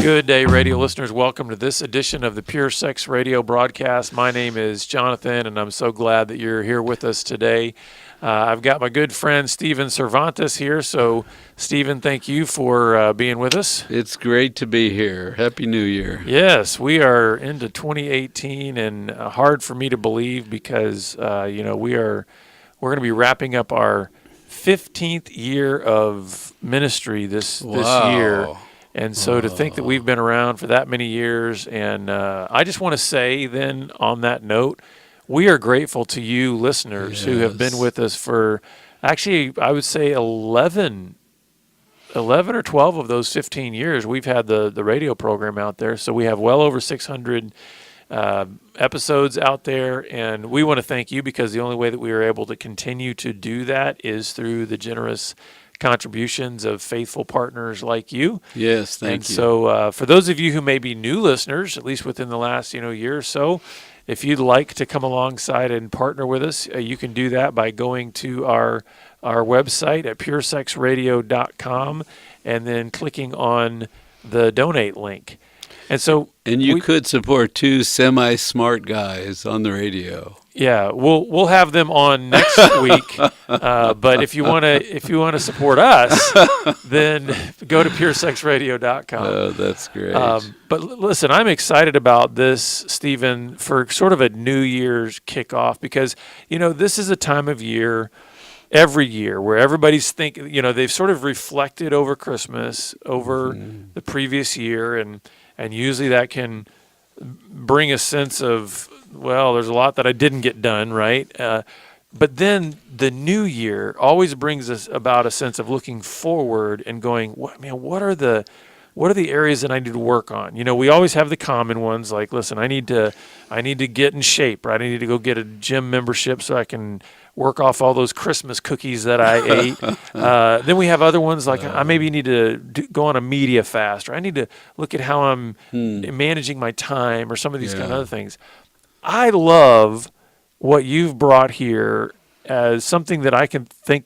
Good day, radio listeners. Welcome to this edition of the Pure Sex Radio broadcast. My name is Jonathan, and I'm so glad that you're here with us today. I've got my good friend Steven Cervantes here. So, Steven, thank you for being with us. It's great to be here. Happy New Year. Yes, we are into 2018, and hard for me to believe because we're going to be wrapping up our 15th year of ministry this year. And so to think that we've been around for that many years, and I just want to say then on that note, we are grateful to you listeners who have been with us for actually, I would say 11 or 12 of those 15 years. We've had the radio program out there. So we have well over 600 episodes out there, and we want to thank you because the only way that we are able to continue to do that is through the generous contributions of faithful partners like you. Yes, thank you. And so for those of you who may be new listeners, at least within the last year or so, if you'd like to come alongside and partner with us, you can do that by going to our website at puresexradio.com and then clicking on the donate link. And you could support two semi-smart guys on the radio. Yeah, we'll have them on next week. But if you want to support us, then go to puresexradio.com. Oh, that's great. But listen, I'm excited about this, Steven, for sort of a New Year's kickoff because this is a time of year every year where everybody's thinking. They've sort of reflected over Christmas, over the previous year, and usually that can bring a sense of, well, there's a lot that I didn't get done, right? But then the new year always brings us about a sense of looking forward and going, what are the areas that I need to work on? We always have the common ones like, listen, I need to get in shape, right? I need to go get a gym membership so I can work off all those Christmas cookies that I ate. Then we have other ones like I maybe need to go on a media fast, or I need to look at how I'm managing my time, or some of these kind of other things. I love what you've brought here as something that I can think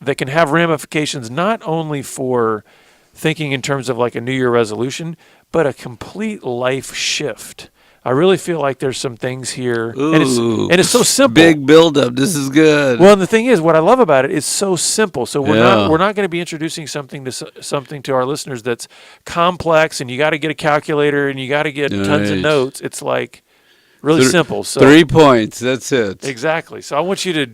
that can have ramifications not only for thinking in terms of like a New Year resolution, but a complete life shift. I really feel like there's some things here, and it's so simple. Big buildup. This is good. Well, and the thing is, what I love about it is so simple. So we're not going to be introducing something to our listeners that's complex, and you got to get a calculator and you got to get tons of notes. It's like really simple. So 3 points. That's it. Exactly. So I want you to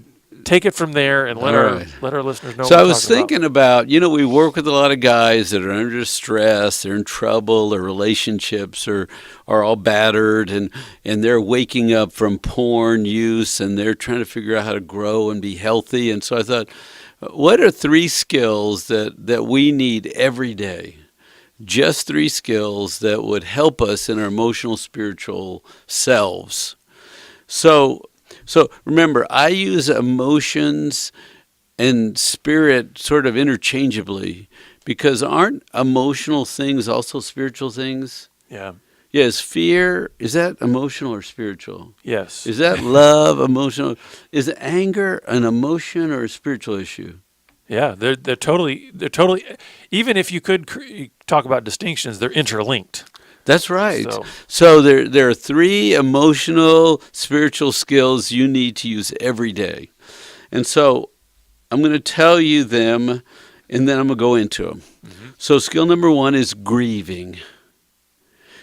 take it from there and let our listeners know. So I was thinking about, we work with a lot of guys that are under stress, they're in trouble, their relationships are all battered, and they're waking up from porn use, and they're trying to figure out how to grow and be healthy. And so I thought, what are 3 skills that we need every day? Just 3 skills that would help us in our emotional, spiritual selves. So remember, I use emotions and spirit sort of interchangeably because aren't emotional things also spiritual things? Yeah. Yes, fear, is that emotional or spiritual? Yes. Is that love emotional? Is anger an emotion or a spiritual issue? Yeah, they're totally, even if you could talk about distinctions, they're interlinked. That's right. So there are 3 emotional, spiritual skills you need to use every day. And so I'm going to tell you them, and then I'm going to go into them. Mm-hmm. So skill number 1 is grieving.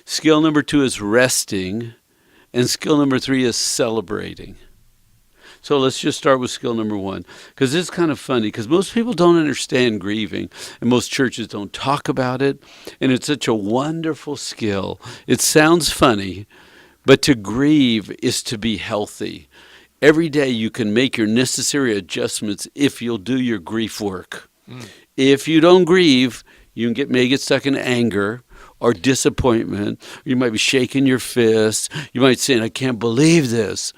Skill number 2 is resting. And skill number 3 is celebrating. So let's just start with skill number 1, because it's kind of funny, because most people don't understand grieving, and most churches don't talk about it, and it's such a wonderful skill. It sounds funny, but to grieve is to be healthy. Every day you can make your necessary adjustments if you'll do your grief work. If you don't grieve, you may get stuck in anger or disappointment. You might be shaking your fist. You might say, I can't believe this.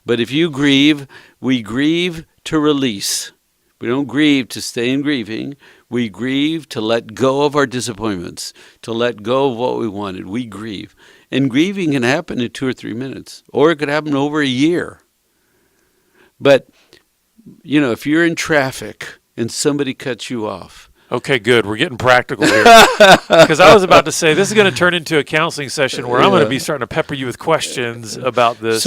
But if you grieve, we grieve to release. We don't grieve to stay in grieving. We grieve to let go of our disappointments, to let go of what we wanted. We grieve. And grieving can happen in 2 or 3 minutes, or it could happen over a year. But, if you're in traffic and somebody cuts you off, Okay, good. We're getting practical here. Because I was about to say this is going to turn into a counseling session where I'm going to be starting to pepper you with questions about this.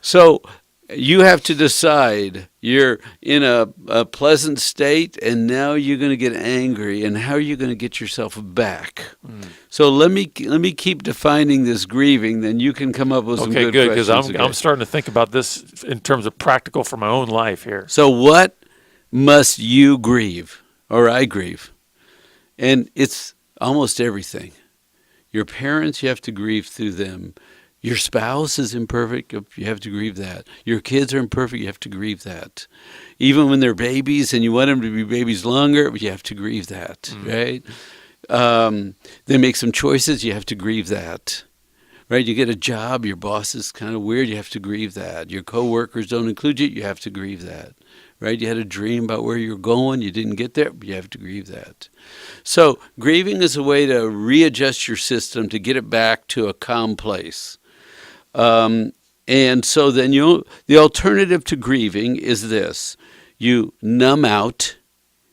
So you have to decide. You're in a pleasant state, and now you're going to get angry. And how are you going to get yourself back? So let me keep defining this grieving. Then you can come up with some good because questions. I'm starting to think about this in terms of practical for my own life here. So what must you grieve, or I grieve? And it's almost everything. Your parents, you have to grieve through them. Your spouse is imperfect, you have to grieve that. Your kids are imperfect, you have to grieve that. Even when they're babies and you want them to be babies longer, you have to grieve that, right? They make some choices, you have to grieve that. Right? You get a job, your boss is kind of weird, you have to grieve that. Your coworkers don't include you have to grieve that. Right? You had a dream about where you're going, you didn't get there, you have to grieve that. So grieving is a way to readjust your system to get it back to a calm place. And so then the alternative to grieving is this. You numb out,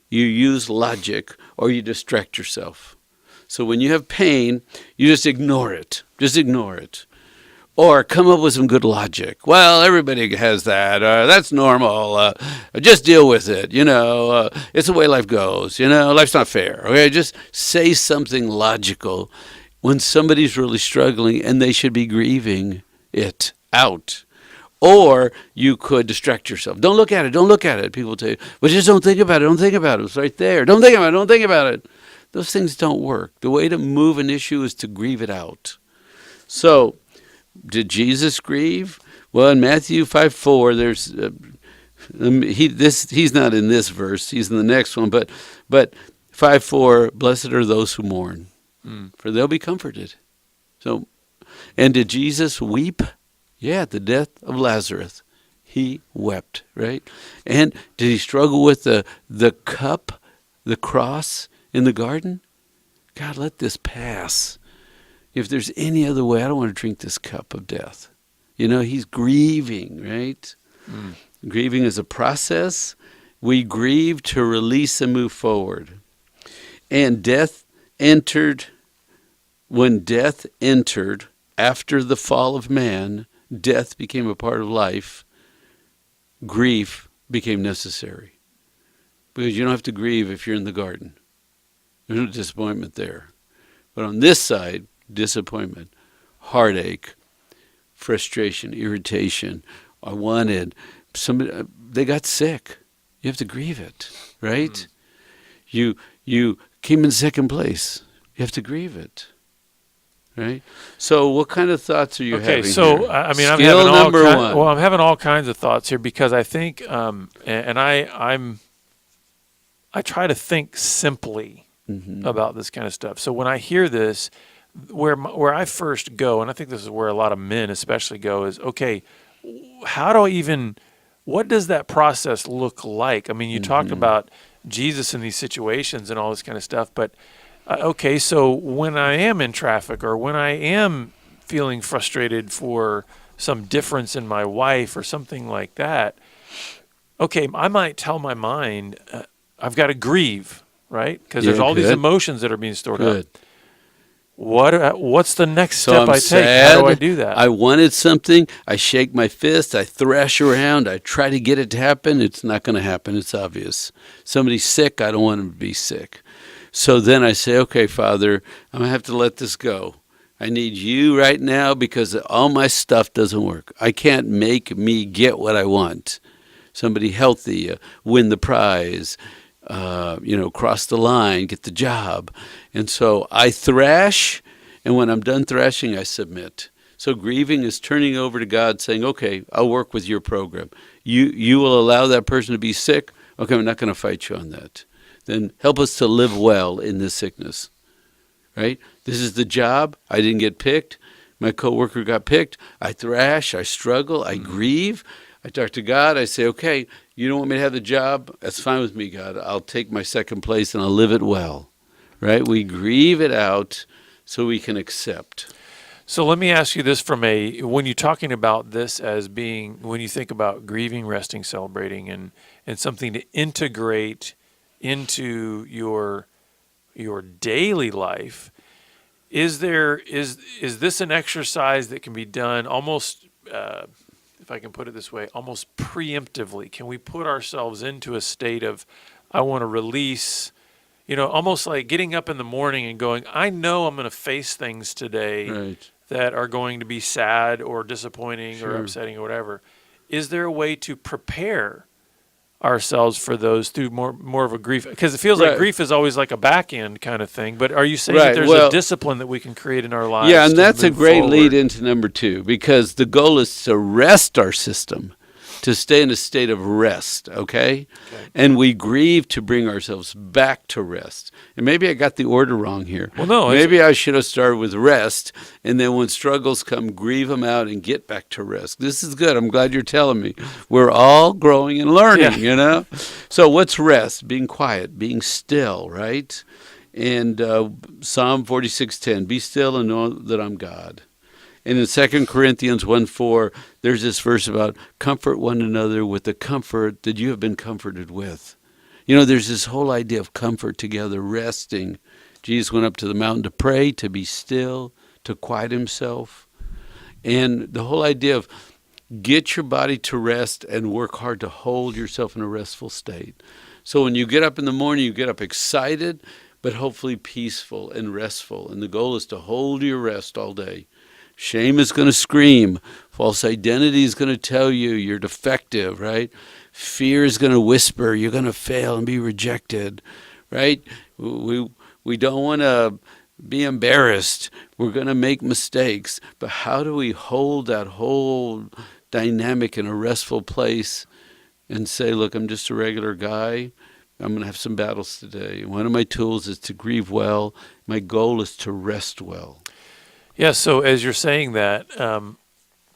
you use logic, or you distract yourself. So when you have pain, you just ignore it. Just ignore it. Or come up with some good logic. Well, everybody has that. That's normal. Just deal with it. It's the way life goes. Life's not fair. Okay, just say something logical when somebody's really struggling and they should be grieving it out. Or you could distract yourself. Don't look at it. Don't look at it. People tell you, well, just don't think about it. Don't think about it. It's right there. Don't think about it. Don't think about it. Those things don't work. The way to move an issue is to grieve it out. So, did Jesus grieve? Well, in Matthew 5:4, there's he's not in this verse. He's in the next one. But 5:4, blessed are those who mourn, for they'll be comforted. So, and did Jesus weep? Yeah, at the death of Lazarus, he wept, right? And did he struggle with the cup, the cross in the garden? God, let this pass. If there's any other way, I don't want to drink this cup of death. He's grieving, right? Grieving is a process. We grieve to release and move forward. And when death entered after the fall of man, death became a part of life, grief became necessary. Because you don't have to grieve if you're in the garden. There's no disappointment there. But on this side, disappointment, heartache, frustration, irritation. I wanted somebody. They got sick. You have to grieve it, right? You came in second place. You have to grieve it, right? So, what kind of thoughts are you having? Okay, so here? I'm Skill having number one. Well, I'm having all kinds of thoughts here because I think, and I try to think simply about this kind of stuff. So when I hear this. Where I first go, and I think this is where a lot of men especially go, is, okay, what does that process look like? I mean, you talked about Jesus in these situations and all this kind of stuff, but, okay, so when I am in traffic or when I am feeling frustrated for some difference in my wife or something like that, okay, I might tell my mind, I've got to grieve, right? Because there's all these emotions that are being stored up. What's the next step I take? Sad. How do I do that? I wanted something. I shake my fist. I thrash around. I try to get it to happen. It's not going to happen. It's obvious. Somebody's sick. I don't want them to be sick. So then I say, okay, Father, I'm going to have to let this go. I need you right now because all my stuff doesn't work. I can't make me get what I want. Somebody healthy, win the prize, cross the line, get the job. And so I thrash, and when I'm done thrashing, I submit. So grieving is turning over to God, saying, okay, I'll work with your program. You will allow that person to be sick? Okay, I'm not going to fight you on that. Then help us to live well in this sickness, right? This is the job. I didn't get picked. My coworker got picked. I thrash. I struggle. I grieve. I talk to God. I say, okay, you don't want me to have the job? That's fine with me, God. I'll take my second place and I'll live it well, right? We grieve it out so we can accept. So let me ask you this when you're talking about this as being, when you think about grieving, resting, celebrating, and something to integrate into your your daily life, is this an exercise that can be done almost, if I can put it this way, almost preemptively? Can we put ourselves into a state of, I want to release, almost like getting up in the morning and going, I know I'm going to face things today Right. that are going to be sad or disappointing or Sure. upsetting or whatever. Is there a way to prepare ourselves for those through more of a grief? Because it feels like Right. grief is always like a back end kind of thing. But are you saying that Right, there's well- a discipline that we can create in our lives? Yeah, and to that's a move great lead forward? into number 2, because the goal is to rest our system, to stay in a state of rest, okay? And we grieve to bring ourselves back to rest. And maybe I got the order wrong here. Well, no, Maybe I should have started with rest, and then when struggles come, grieve them out and get back to rest. This is good. I'm glad you're telling me. We're all growing and learning, So what's rest? Being quiet, being still, right? And Psalm 46:10, be still and know that I'm God. And in 2 Corinthians 1:4, there's this verse about comfort one another with the comfort that you have been comforted with. There's this whole idea of comfort together, resting. Jesus went up to the mountain to pray, to be still, to quiet himself. And the whole idea of get your body to rest and work hard to hold yourself in a restful state. So when you get up in the morning, you get up excited, but hopefully peaceful and restful. And the goal is to hold your rest all day. Shame is going to scream. False identity is going to tell you you're defective, right? Fear is going to whisper you're going to fail and be rejected, right? We don't want to be embarrassed. We're going to make mistakes. But how do we hold that whole dynamic in a restful place and say, look, I'm just a regular guy. I'm going to have some battles today. One of my tools is to grieve well. My goal is to rest well. Yeah, so as you're saying that,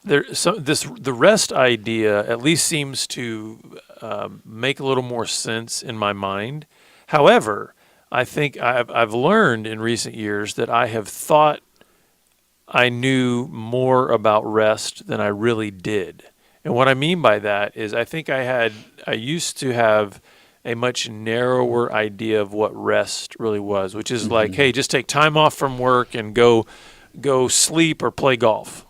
the rest idea at least seems to make a little more sense in my mind. However, I think I've learned in recent years that I have thought I knew more about rest than I really did. And what I mean by that is I think I used to have a much narrower idea of what rest really was, which is like, hey, just take time off from work and go sleep or play golf,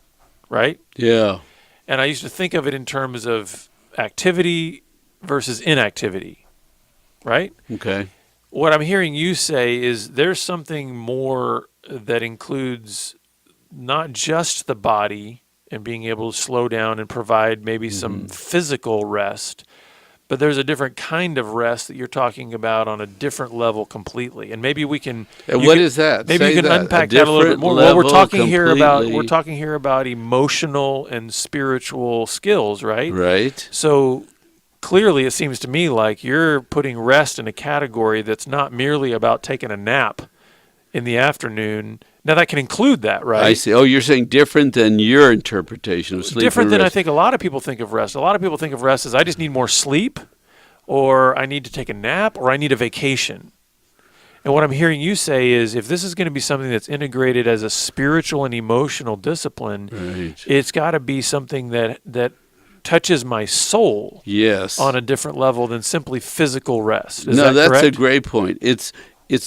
right? Yeah. And I used to think of it in terms of activity versus inactivity, right? Okay. What I'm hearing you say is there's something more that includes not just the body and being able to slow down and provide maybe some physical rest, but there's a different kind of rest that you're talking about on a different level completely. And maybe we can. And what is that? Maybe Say you can that. unpack A that a little bit different more. Well, we're level talking completely. here about emotional and spiritual skills, right? Right. So clearly, it seems to me like you're putting rest in a category that's not merely about taking a nap in the afternoon. Now, that can include that, right? I see. Oh, you're saying different than your interpretation of sleep. Different and than I rest. think a lot of people think of rest. A lot of people think of rest as I just need more sleep, or I need to take a nap, or I need a vacation. And what I'm hearing you say is if this is going to be something that's integrated as a spiritual and emotional discipline, Right. it's got to be something that touches my soul Yes. on a different level than simply physical rest. Is No, that that's correct? a great point. It's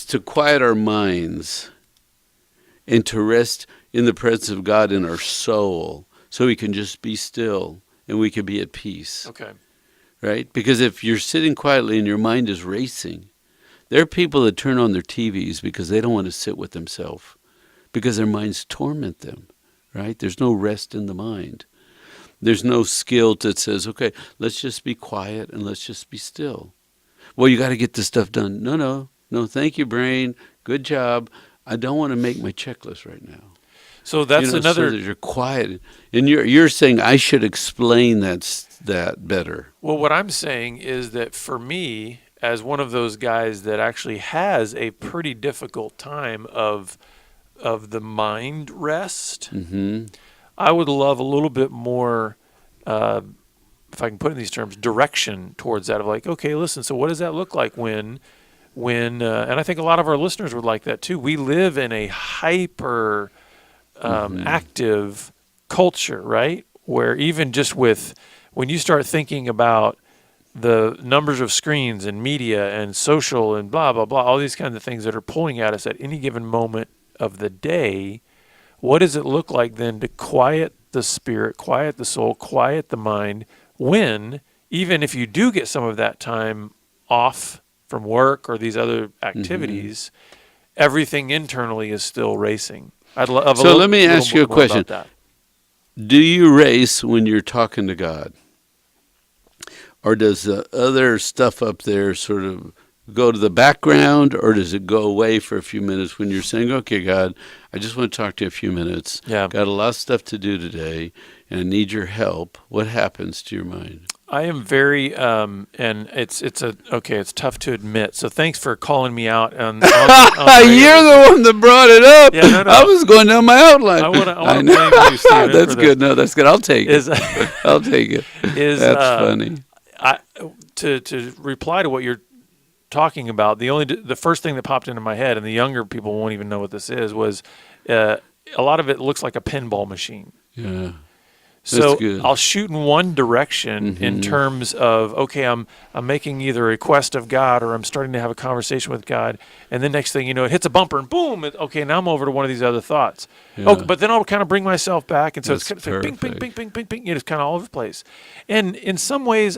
to quiet our minds and to rest in the presence of God in our soul so we can just be still and we can be at peace. Okay. Right? Because if you're sitting quietly and your mind is racing, there are people that turn on their TVs because they don't want to sit with themselves, because their minds torment them, right? There's no rest in the mind. There's no skill that says, okay, let's just be quiet and let's just be still. Well, you got to get this stuff done. No, thank you, brain. Good job. I don't want to make my checklist right now. So that's another. So that you're quiet, and you're saying I should explain that better. Well, what I'm saying is that for me, as one of those guys that actually has a pretty difficult time of the mind rest, I would love a little bit more, if I can put it in these terms, direction towards that of like, okay, listen, so what does that look like when and I think a lot of our listeners would like that too. We live in a hyper active culture, right? Where even just when you start thinking about the numbers of screens and media and social and blah, blah, blah, all these kinds of things that are pulling at us at any given moment of the day, what does it look like then to quiet the spirit, quiet the soul, quiet the mind when, even if you do get some of that time off from work or these other activities, everything internally is still racing? So let me ask you a question. Do you race when you're talking to God? Or does the other stuff up there sort of go to the background, or does it go away for a few minutes when you're saying, okay, God, I just want to talk to you a few minutes. Yeah. Got a lot of stuff to do today, and I need your help. What happens to your mind? I am very, and it's tough to admit. So thanks for calling me out on You're the one that brought it up. Yeah, no. I was going down my outline. I want to blame you, Stephen. That's good. No, that's good. I'll take it. I'll take it. That's funny. To reply to what you're talking about, the first thing that popped into my head, and the younger people won't even know what this is, was a lot of it looks like a pinball machine. Yeah. So I'll shoot in one direction in terms of, okay, I'm making either a request of God or I'm starting to have a conversation with God, and then next thing you know, it hits a bumper and boom, okay, now I'm over to one of these other thoughts. Yeah. Oh, but then I'll kind of bring myself back, and so That's it's kind of ping, ping, ping, ping, ping, ping. It's kind of all over the place. And in some ways,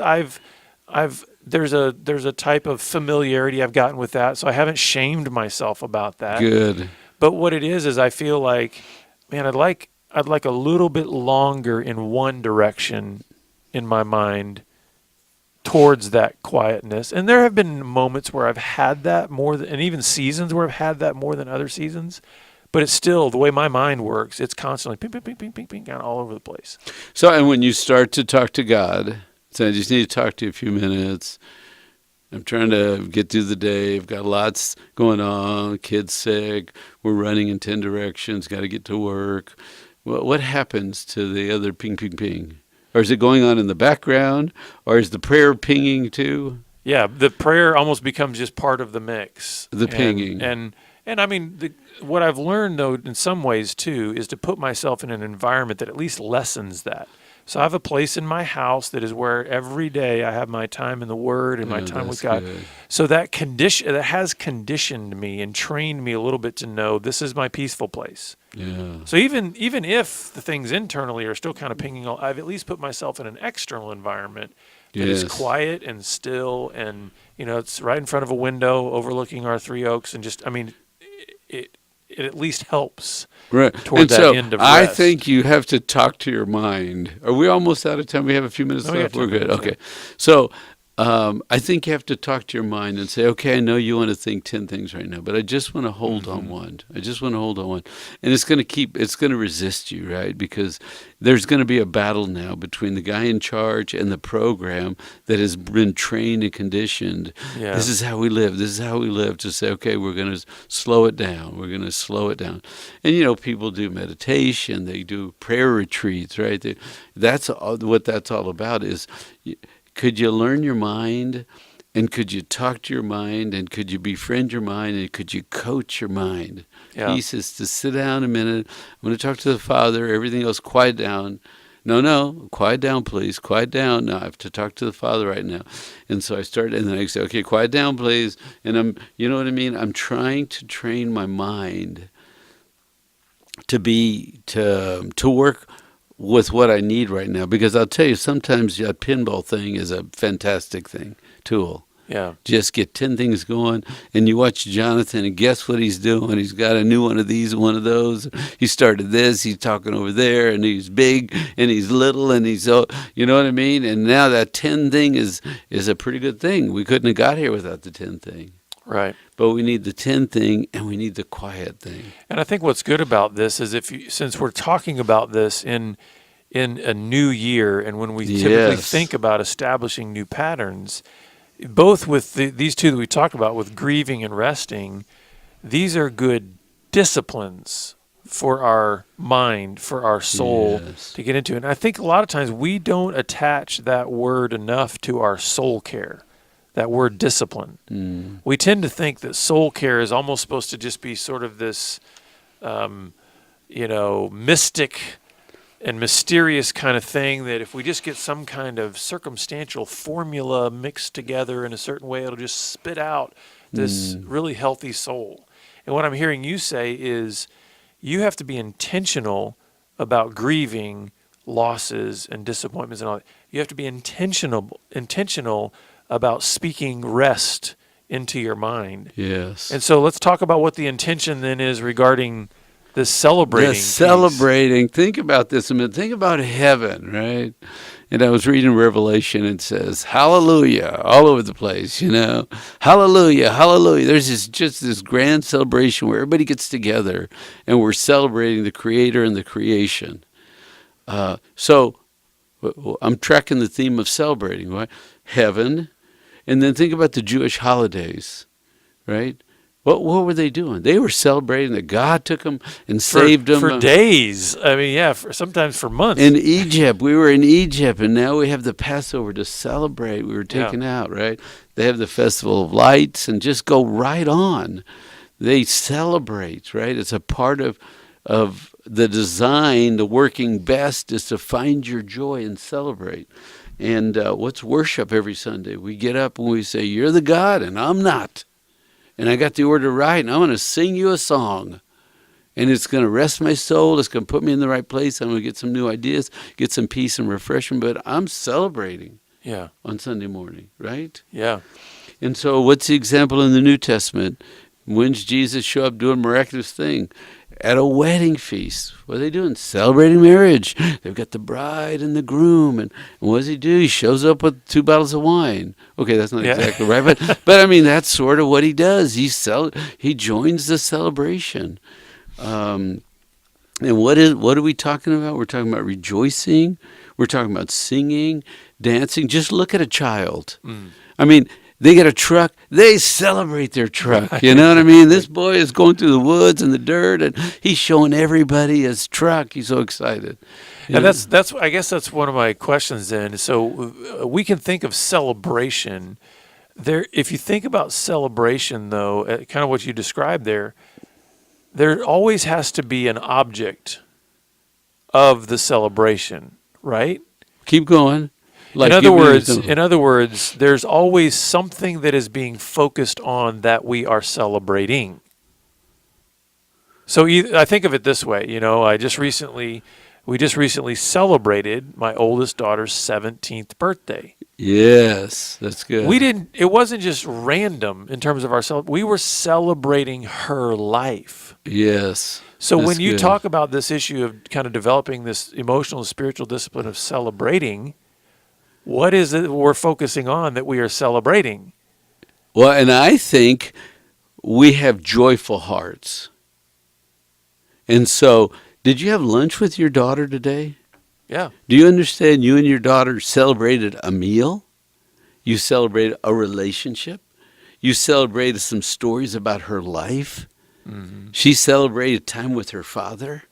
there's a type of familiarity I've gotten with that, so I haven't shamed myself about that. Good. But what it is I feel like, man, I'd like a little bit longer in one direction in my mind towards that quietness. And there have been moments where I've had that more than, and even seasons where I've had that more than other seasons. But it's still, the way my mind works, it's constantly ping, ping, ping, ping, ping, ping, kind of all over the place. So, and when you start to talk to God, so I just need to talk to you a few minutes. I'm trying to get through the day. I've got lots going on. Kid's sick. We're running in 10 directions. Got to get to work. What happens to the other ping, ping, ping? Or is it going on in the background? Or is the prayer pinging too? Yeah, the prayer almost becomes just part of the mix. The pinging. And I mean, what I've learned, though, in some ways, too, is to put myself in an environment that at least lessens that. So I have a place in my house that is where every day I have my time in the Word and my time with God. Good. So that has conditioned me and trained me a little bit to know this is my peaceful place. Yeah. So even if the things internally are still kind of pinging, I've at least put myself in an external environment that is quiet and still, and it's right in front of a window overlooking our Three Oaks, and it at least helps. Right. Toward and that so end of I rest. think you have to talk to your mind. Are we almost out of time? We have a few minutes No, we left. got We're 2 good. minutes, Okay. So I think you have to talk to your mind and say, okay, I know you want to think 10 things right now, but I just want to hold on one. I just want to hold on one. And it's going to resist you, right? Because there's going to be a battle now between the guy in charge and the program that has been trained and conditioned. Yeah. This is how we live. This is how we live, to say, okay, we're going to slow it down. We're going to slow it down. And, people do meditation. They do prayer retreats, right? That's what that's all about is, could you learn your mind, and could you talk to your mind, and could you befriend your mind, and could you coach your mind? Yeah. He says to sit down a minute. I'm going to talk to the Father. Everything else, quiet down. No, quiet down, please. Quiet down. No, I have to talk to the Father right now. And so I started, and then I say, okay, quiet down, please. And you know what I mean? I'm trying to train my mind to work with what I need right now, because I'll tell you, sometimes that pinball thing is a fantastic tool. Yeah. Just get 10 things going, and you watch Jonathan, and guess what he's doing? He's got a new one of these, one of those. He started this, he's talking over there, and he's big, and he's little, and he's, you know what I mean? And now that 10 thing is a pretty good thing. We couldn't have got here without the 10 thing. Right. But we need the 10 thing, and we need the quiet thing. And I think what's good about this is since we're talking about this in a new year, and when we typically think about establishing new patterns, both with these two that we talked about, with grieving and resting, these are good disciplines for our mind, for our soul to get into. And I think a lot of times we don't attach that word enough to our soul care. That word discipline. We tend to think that soul care is almost supposed to just be sort of this, mystic and mysterious kind of thing that if we just get some kind of circumstantial formula mixed together in a certain way, it'll just spit out this really healthy soul. And what I'm hearing you say is you have to be intentional about grieving losses and disappointments and all that. You have to be intentional about speaking rest into your mind. Yes. And so let's talk about what the intention then is regarding this celebrating. Yes, celebrating. Think about this a minute. Think about heaven, right? And I was reading Revelation, and it says, hallelujah, all over the place, Hallelujah, hallelujah. There's just this grand celebration where everybody gets together, and we're celebrating the Creator and the creation. So I'm tracking the theme of celebrating, right? Heaven. And then think about the Jewish holidays, right? What were they doing? They were celebrating that God took them and saved them. For days. I mean, sometimes for months. In Egypt. We were in Egypt, and now we have the Passover to celebrate. We were taken out, right? They have the Festival of Lights, and just go right on. They celebrate, right? It's a part of the design. The working best is to find your joy and celebrate. And what's worship every Sunday? We get up and we say, you're the God, and I'm not. And I got the order right, and I'm going to sing you a song. And it's going to rest my soul. It's going to put me in the right place. I'm going to get some new ideas, get some peace and refreshment. But I'm celebrating on Sunday morning, right? Yeah. And so what's the example in the New Testament? When's Jesus show up doing a miraculous thing? At a wedding feast. What are they doing? Celebrating marriage. They've got the bride and the groom. And what does he do? He shows up with 2 bottles of wine. Okay, that's not exactly right. But I mean, that's sort of what he does. He joins the celebration. And what are we talking about? We're talking about rejoicing. We're talking about singing, dancing. Just look at a child. I mean, they get a truck, they celebrate their truck. You know what I mean? This boy is going through the woods and the dirt, and he's showing everybody his truck. He's so excited. And that's I guess that's one of my questions then. So we can think of celebration. If you think about celebration, though, kind of what you described there always has to be an object of the celebration, right? Keep going. In other words, there's always something that is being focused on that we are celebrating. So I think of it this way, we just recently celebrated my oldest daughter's 17th birthday. Yes, that's good. It wasn't just random in terms of we were celebrating her life. Yes. So when you talk about this issue of kind of developing this emotional and spiritual discipline of celebrating, what is it we're focusing on that we are celebrating? Well, and I think we have joyful hearts. And so, did you have lunch with your daughter today? Yeah. Do you understand you and your daughter celebrated a meal? You celebrated a relationship? You celebrated some stories about her life? Mm-hmm. She celebrated time with her father?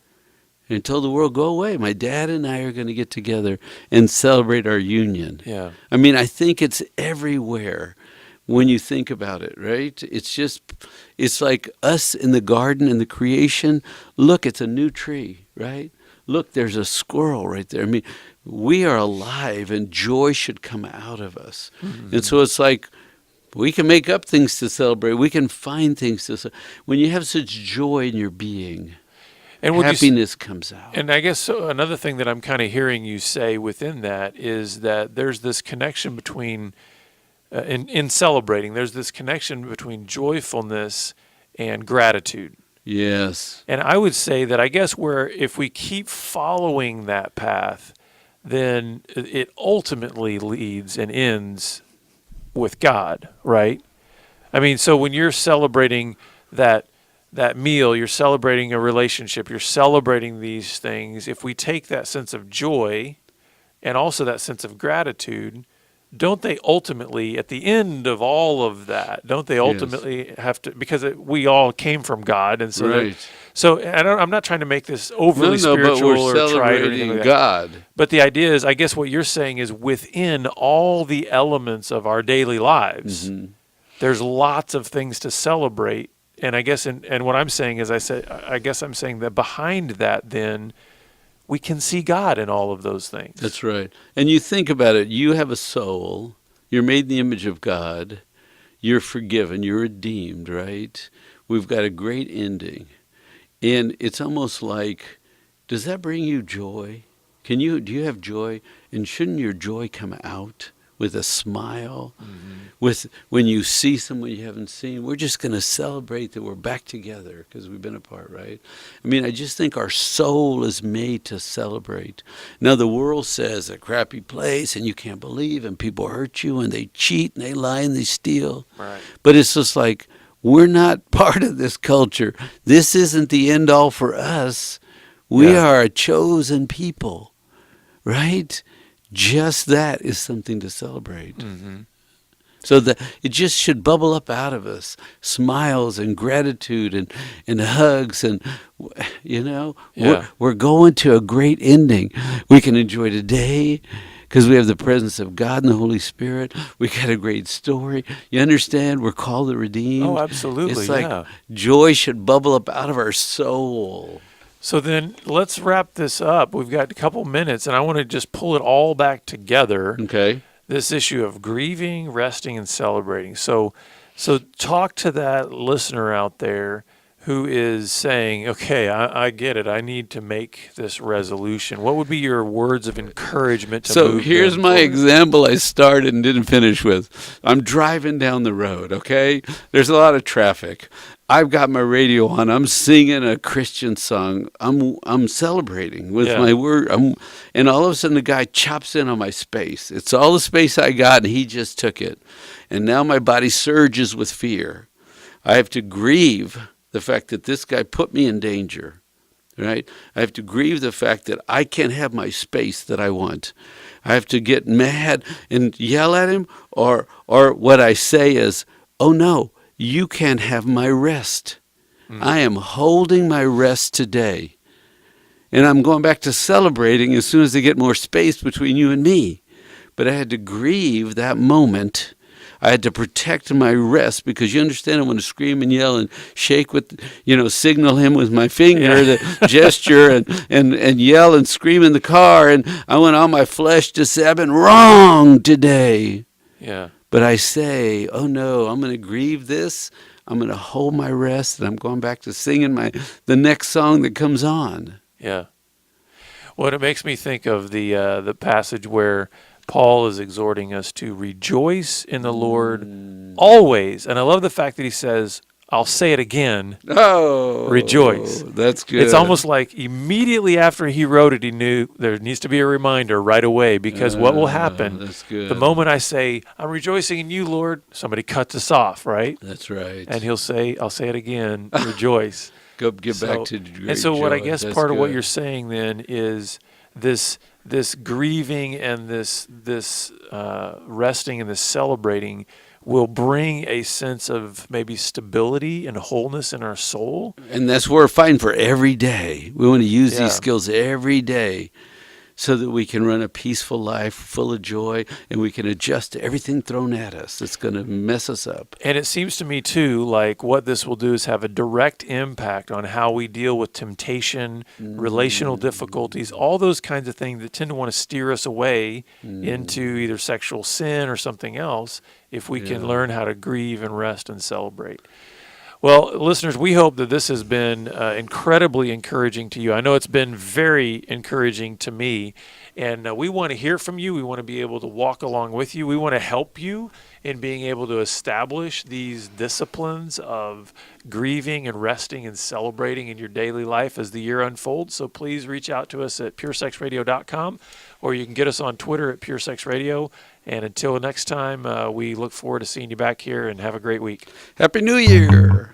And told the world, go away. My dad and I are going to get together and celebrate our union. Yeah. I mean, I think it's everywhere when you think about it, right? It's like us in the garden and the creation. Look, it's a new tree, right? Look, there's a squirrel right there. I mean, we are alive and joy should come out of us. Mm-hmm. And so it's like we can make up things to celebrate. We can find things to celebrate. When you have such joy in your being, and happiness comes out. And I guess another thing that I'm kind of hearing you say within that is that there's this connection between, in celebrating, there's this connection between joyfulness and gratitude. Yes. And I would say that I guess if we keep following that path, then it ultimately leads and ends with God, right? I mean, so when you're celebrating that meal, you're celebrating a relationship, you're celebrating these things. If we take that sense of joy and also that sense of gratitude, don't they ultimately, at the end of all of that, don't they ultimately have to, because we all came from God, and so right. I'm not trying to make this overly spiritual or trite or anything like that. God. But the idea is, I guess what you're saying is within all the elements of our daily lives, there's lots of things to celebrate. And I guess, and what I'm saying is, I guess I'm saying that behind that, then we can see God in all of those things. That's right. And you think about it, you have a soul, you're made in the image of God, you're forgiven, you're redeemed, right? We've got a great ending. And it's almost like, does that bring you joy? Do you have joy? And shouldn't your joy come out with a smile? With when you see someone you haven't seen, we're just going to celebrate that we're back together because we've been apart, right? I mean, I just think our soul is made to celebrate. Now, the world says a crappy place and you can't believe, and people hurt you and they cheat and they lie and they steal. Right. But it's just like, we're not part of this culture. This isn't the end all for us. We are a chosen people, right? Just that is something to celebrate. So that it just should bubble up out of us, smiles and gratitude and hugs, and we're going to a great ending. We can enjoy today because we have the presence of God and the Holy Spirit. We got a great story. You understand? We're called the redeemed. Oh, absolutely. It's like joy should bubble up out of our soul. So then let's wrap this up. We've got a couple minutes, and I want to just pull it all back together. Okay. This issue of grieving, resting, and celebrating. So talk to that listener out there who is saying, okay, I get it. I need to make this resolution. What would be your words of encouragement to move? So here's my example I started and didn't finish with. I'm driving down the road, okay? There's a lot of traffic. I've got my radio on. I'm singing a Christian song. I'm celebrating with my word. And all of a sudden the guy chops in on my space. It's all the space I got, and he just took it. And now my body surges with fear. I have to grieve the fact that this guy put me in danger, right? I have to grieve the fact that I can't have my space that I want. I have to get mad and yell at him, or what I say is, oh no, you can't have my rest. I am holding my rest today. And I'm going back to celebrating as soon as they get more space between you and me. But I had to grieve that moment. I had to protect my rest, because you understand, I want to scream and yell and shake with, signal him with my finger, the gesture, and yell and scream in the car. And I want all my flesh to say, I've been wrong today. Yeah. But I say, oh no, I'm going to grieve this. I'm going to hold my rest, and I'm going back to singing the next song that comes on. Yeah. Well, it makes me think of the passage where Paul is exhorting us to rejoice in the Lord always. And I love the fact that he says, I'll say it again, rejoice. That's good. It's almost like immediately after he wrote it, he knew there needs to be a reminder right away, because what will happen the moment I say, I'm rejoicing in you, Lord, somebody cuts us off, right? That's right. And he'll say, I'll say it again, rejoice. Get back to great And so what I joy. guess That's part of what good. you're saying then is this grieving and this resting and this celebrating will bring a sense of maybe stability and wholeness in our soul. And that's what we're fighting for every day. We want to use these skills every day so that we can run a peaceful life full of joy, and we can adjust to everything thrown at us that's going to mess us up. And it seems to me, too, like what this will do is have a direct impact on how we deal with temptation, relational difficulties, all those kinds of things that tend to want to steer us away into either sexual sin or something else, if we can learn how to grieve and rest and celebrate. Well, listeners, we hope that this has been incredibly encouraging to you. I know it's been very encouraging to me, and we want to hear from you. We want to be able to walk along with you. We want to help you in being able to establish these disciplines of grieving and resting and celebrating in your daily life as the year unfolds. So please reach out to us at puresexradio.com, or you can get us on Twitter at puresexradio. And until next time, we look forward to seeing you back here, and have a great week. Happy New Year.